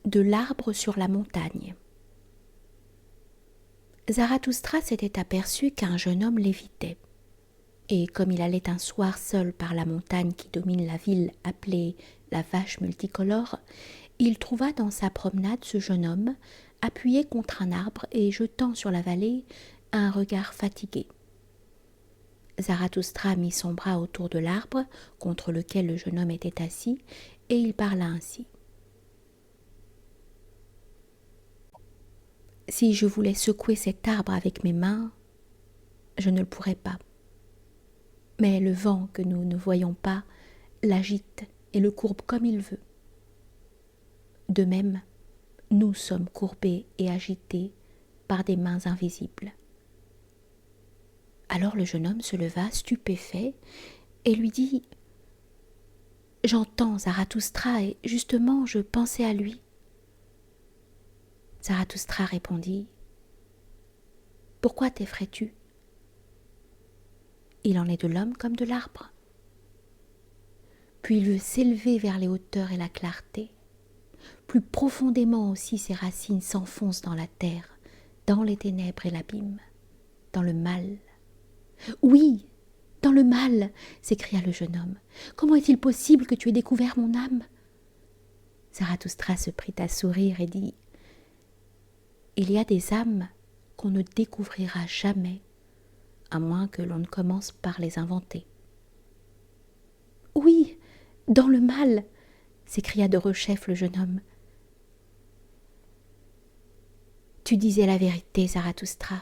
de l'arbre sur la montagne. Zarathustra s'était aperçu qu'un jeune homme lévitait. Et comme il allait un soir seul par la montagne qui domine la ville appelée la Vache multicolore, il trouva dans sa promenade ce jeune homme appuyé contre un arbre et jetant sur la vallée un regard fatigué. Zarathustra mit son bras autour de l'arbre contre lequel le jeune homme était assis et il parla ainsi. Si je voulais secouer cet arbre avec mes mains, je ne le pourrais pas. Mais le vent que nous ne voyons pas l'agite et le courbe comme il veut. De même, nous sommes courbés et agités par des mains invisibles. Alors le jeune homme se leva stupéfait et lui dit « J'entends Zarathustra et justement je pensais à lui. » Zarathustra répondit « Pourquoi t'effraies-tu ? Il en est de l'homme comme de l'arbre. » Puis il veut s'élever vers les hauteurs et la clarté. Plus profondément aussi ses racines s'enfoncent dans la terre, dans les ténèbres et l'abîme, dans le mal. « Oui, dans le mal !» s'écria le jeune homme. « Comment est-il possible que tu aies découvert mon âme ?» Zarathustra se prit à sourire et dit « Il y a des âmes qu'on ne découvrira jamais, à moins que l'on ne commence par les inventer. »« Oui, dans le mal !» s'écria de rechef le jeune homme. « Tu disais la vérité, Zarathustra.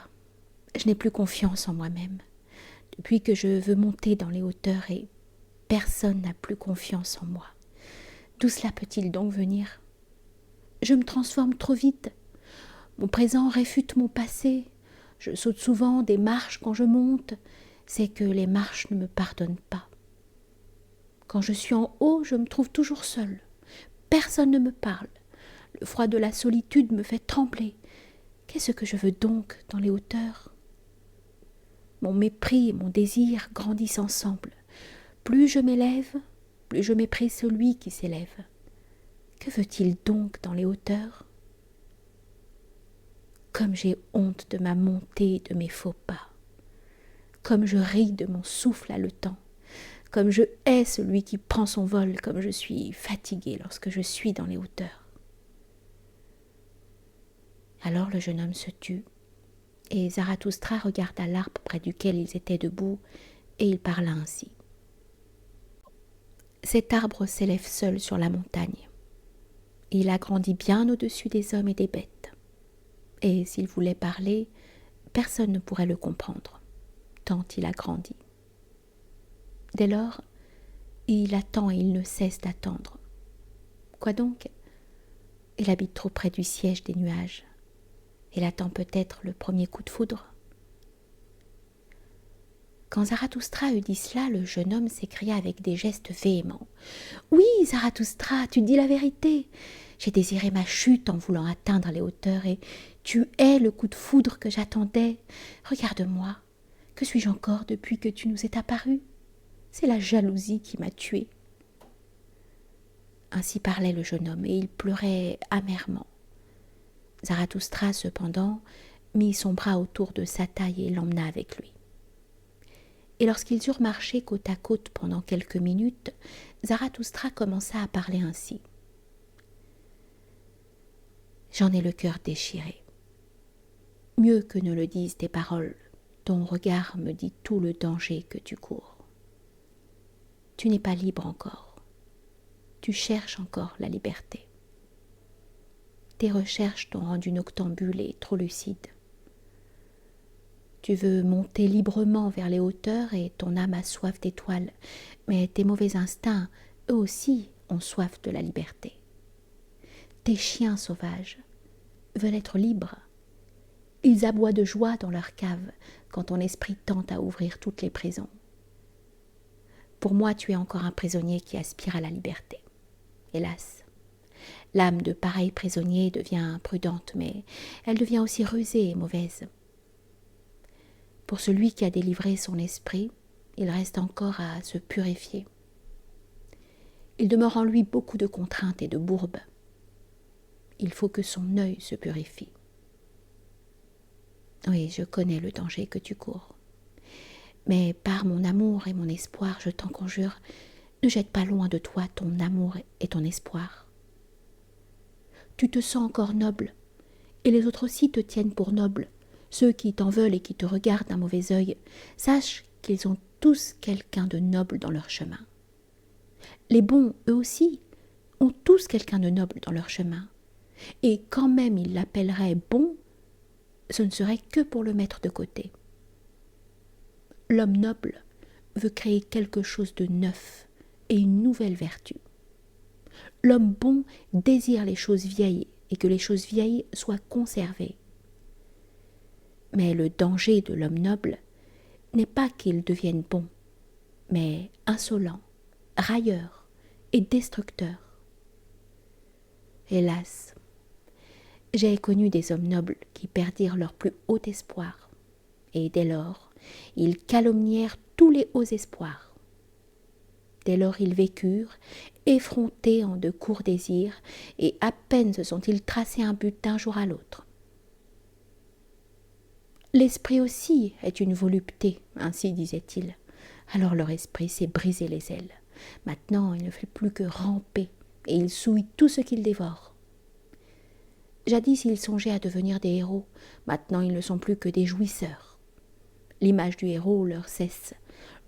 Je n'ai plus confiance en moi-même. Depuis que je veux monter dans les hauteurs et personne n'a plus confiance en moi. D'où cela peut-il donc venir ? Je me transforme trop vite. Mon présent réfute mon passé. Je saute souvent des marches quand je monte. C'est que les marches ne me pardonnent pas. Quand je suis en haut, je me trouve toujours seule. Personne ne me parle. Le froid de la solitude me fait trembler. Qu'est-ce que je veux donc dans les hauteurs ? Mon mépris et mon désir grandissent ensemble. Plus je m'élève, plus je méprise celui qui s'élève. Que veut-il donc dans les hauteurs ? Comme j'ai honte de ma montée et de mes faux pas. Comme je ris de mon souffle haletant. Comme je hais celui qui prend son vol, comme je suis fatiguée lorsque je suis dans les hauteurs. Alors le jeune homme se tut, et Zarathustra regarda l'arbre près duquel ils étaient debout, et il parla ainsi. Cet arbre s'élève seul sur la montagne. Il a grandi bien au-dessus des hommes et des bêtes. Et s'il voulait parler, personne ne pourrait le comprendre, tant il a grandi. Dès lors, il attend et il ne cesse d'attendre. Quoi donc ? Il habite trop près du siège des nuages. Il attend peut-être le premier coup de foudre. Quand Zarathustra eut dit cela, le jeune homme s'écria avec des gestes véhéments. « Oui, Zarathustra, tu dis la vérité. J'ai désiré ma chute en voulant atteindre les hauteurs et tu es le coup de foudre que j'attendais. Regarde-moi, que suis-je encore depuis que tu nous es apparu ? C'est la jalousie qui m'a tué. » Ainsi parlait le jeune homme et il pleurait amèrement. Zarathustra, cependant, mit son bras autour de sa taille et l'emmena avec lui. Et lorsqu'ils eurent marché côte à côte pendant quelques minutes, Zarathustra commença à parler ainsi. « J'en ai le cœur déchiré. Mieux que ne le disent tes paroles, ton regard me dit tout le danger que tu cours. Tu n'es pas libre encore. Tu cherches encore la liberté. Tes recherches t'ont rendu noctambule et trop lucide. Tu veux monter librement vers les hauteurs et ton âme a soif d'étoiles, mais tes mauvais instincts, eux aussi, ont soif de la liberté. Tes chiens sauvages veulent être libres. Ils aboient de joie dans leur cave quand ton esprit tente à ouvrir toutes les prisons. Pour moi, tu es encore un prisonnier qui aspire à la liberté. Hélas, l'âme de pareils prisonniers devient prudente, mais elle devient aussi rusée et mauvaise. Pour celui qui a délivré son esprit, il reste encore à se purifier. Il demeure en lui beaucoup de contraintes et de bourbes. il faut que son œil se purifie. Oui, je connais le danger que tu cours. Mais par mon amour et mon espoir, je t'en conjure, ne jette pas loin de toi ton amour et ton espoir. Tu te sens encore noble, et les autres aussi te tiennent pour noble. Ceux qui t'en veulent et qui te regardent d'un mauvais œil, sache qu'ils ont tous quelqu'un de noble dans leur chemin. Les bons, eux aussi, ont tous quelqu'un de noble dans leur chemin. Et quand même ils l'appelleraient bon, ce ne serait que pour le mettre de côté. L'homme noble veut créer quelque chose de neuf et une nouvelle vertu. L'homme bon désire les choses vieilles et que les choses vieilles soient conservées. Mais le danger de l'homme noble n'est pas qu'il devienne bon, mais insolent, railleur et destructeur. Hélas, j'ai connu des hommes nobles qui perdirent leur plus haut espoir, et dès lors, ils calomnièrent tous les hauts espoirs. Dès lors ils vécurent, effrontés en de courts désirs, et à peine se sont-ils tracé un but d'un jour à l'autre. L'esprit aussi est une volupté, ainsi disait-il. Alors leur esprit s'est brisé les ailes. Maintenant il ne fait plus que ramper, et il souille tout ce qu'il dévore. Jadis ils songeaient à devenir des héros, maintenant ils ne sont plus que des jouisseurs. L'image du héros leur cesse,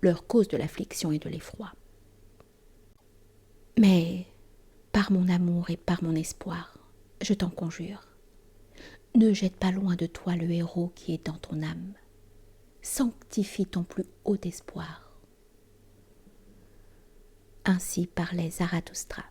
leur cause de l'affliction et de l'effroi. Mais, par mon amour et par mon espoir, je t'en conjure, ne jette pas loin de toi le héros qui est dans ton âme. Sanctifie ton plus haut espoir. Ainsi parlait Zarathustra.